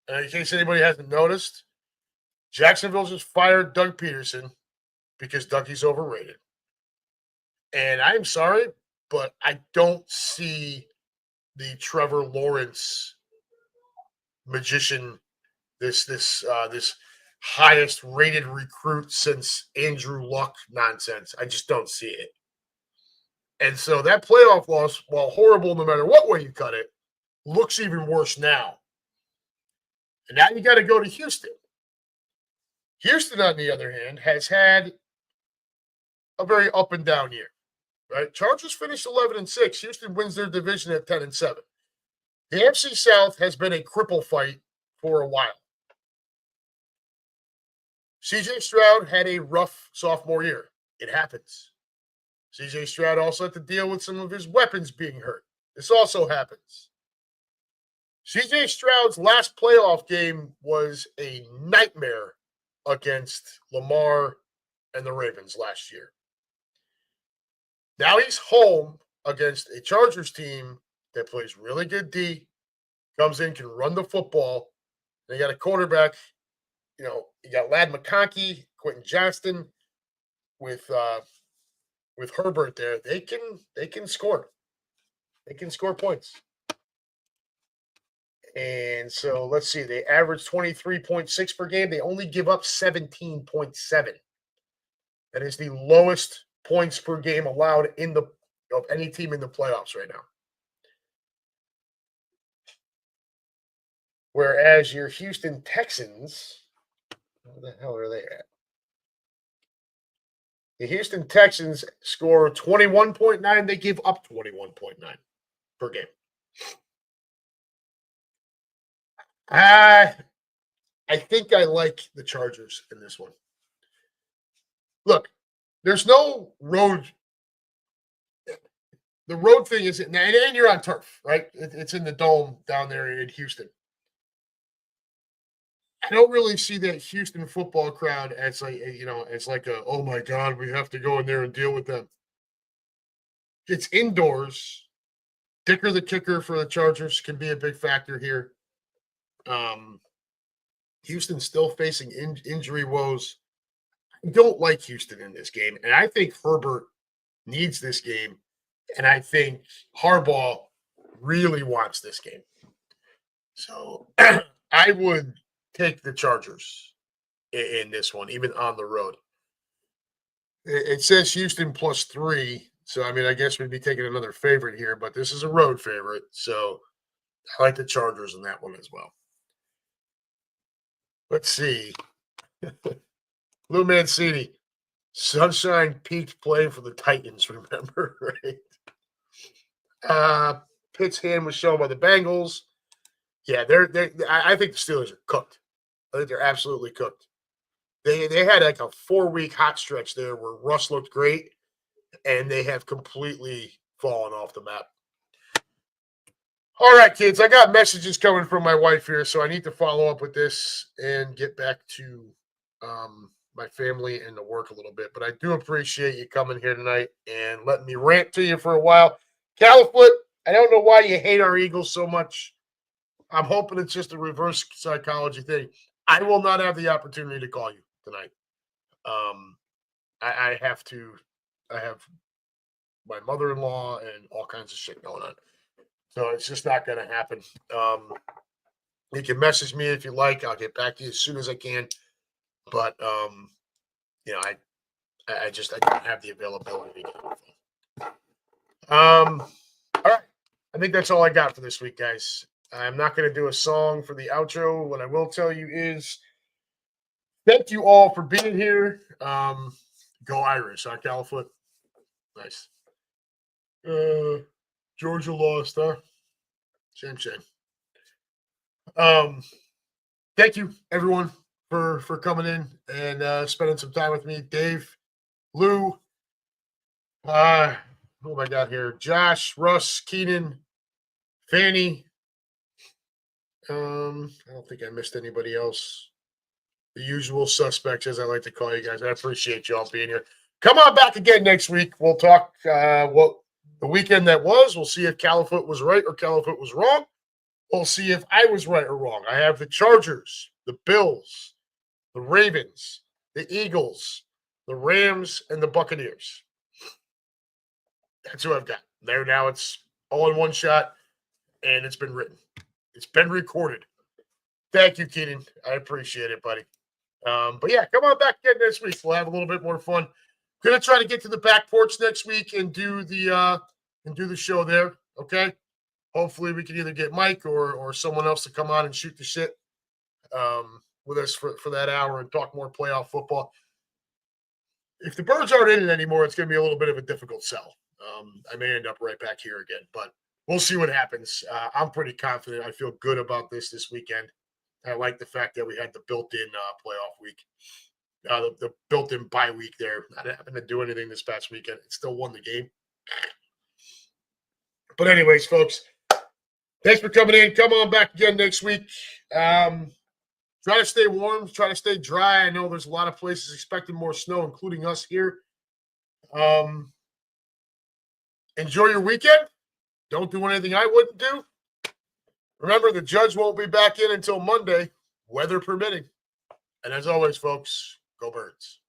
in case anybody hasn't noticed, Jacksonville just fired Doug Peterson because Dougie's overrated. And I'm sorry, but I don't see the Trevor Lawrence magician, this highest rated recruit since Andrew Luck nonsense. I just don't see it. And so that playoff loss, while horrible no matter what way you cut it, looks even worse now. And now you got to go to Houston. Houston, on the other hand, has had a very up and down year. Right? Chargers finished 11-6. Houston wins their division at 10-7. The AFC South has been a cripple fight for a while. CJ Stroud had a rough sophomore year. It happens. CJ Stroud also had to deal with some of his weapons being hurt. This also happens. CJ Stroud's last playoff game was a nightmare against Lamar and the Ravens last year. Now he's home against a Chargers team that plays really good D, comes in, can run the football. They got a quarterback, you got Ladd McConkey, Quentin Johnston with Herbert there. They can score. They can score points. And so let's see. They average 23.6 per game. They only give up 17.7. That is the lowest points per game allowed of any team in the playoffs right now. Whereas your Houston Texans, where the hell are they at? The Houston Texans score 21.9. They give up 21.9 per game. I think I like the Chargers in this one. Look, there's no road. The road thing is, and you're on turf, right? It's in the dome down there in Houston. I don't really see that Houston football crowd as like a, oh my God, we have to go in there and deal with them. It's indoors. Dicker the kicker for the Chargers can be a big factor here. Houston's still facing injury woes. I don't like Houston in this game, and I think Herbert needs this game, and I think Harbaugh really wants this game. So I would take the Chargers in this one, even on the road. It says Houston +3, so I guess we'd be taking another favorite here, but this is a road favorite, so I like the Chargers in that one as well. Let's see. Blue Mancini. Sunshine peaked playing for the Titans, remember, right? Pitt's hand was shown by the Bengals. Yeah, I think the Steelers are cooked. I think they're absolutely cooked. They had like a 4-week hot stretch there where Russ looked great, and they have completely fallen off the map. All right, kids, I got messages coming from my wife here, so I need to follow up with this and get back to my family and the work a little bit. But I do appreciate you coming here tonight and letting me rant to you for a while. Califoot, I don't know why you hate our Eagles so much. I'm hoping it's just a reverse psychology thing. I will not have the opportunity to call you tonight. I have my mother-in-law and all kinds of shit going on. So it's just not going to happen. You can message me if you like. I'll get back to you as soon as I can. But, I don't have the availability to get on the phone. All right. I think that's all I got for this week, guys. I'm not going to do a song for the outro. What I will tell you is thank you all for being here. Go Irish, huh, Califoot? Nice. Georgia lost, huh? Shame. Thank you, everyone, for coming in and spending some time with me. Dave, Lou, who have I got here? Josh, Russ, Keenan, Fanny. I don't think I missed anybody else. The usual suspects, as I like to call you guys. I appreciate you all being here. Come on back again next week. We'll talk what the weekend that was. We'll see if Califoot was right or Califoot was wrong. We'll see if I was right or wrong. I have the Chargers, the Bills, the Ravens, the Eagles, the Rams, and the Buccaneers. That's who I've got. There now it's all in one shot, and it's been written. It's been recorded. Thank you, Keenan. I appreciate it, buddy. But yeah, come on back again next week. We'll have a little bit more fun. Gonna try to get to the back porch next week and do the show there. Okay. Hopefully we can either get Mike or someone else to come on and shoot the shit with us for that hour and talk more playoff football. If the Birds aren't in it anymore, it's going to be a little bit of a difficult sell. I may end up right back here again, but we'll see what happens. I'm pretty confident. I feel good about this weekend. I like the fact that we had the built-in playoff week, the built-in bye week there. I didn't have to do anything this past weekend. It still won the game. But anyways, folks, thanks for coming in. Come on back again next week. Try to stay warm. Try to stay dry. I know there's a lot of places expecting more snow, including us here. Enjoy your weekend. Don't do anything I wouldn't do. Remember, the judge won't be back in until Monday, weather permitting. And as always, folks, go Birds.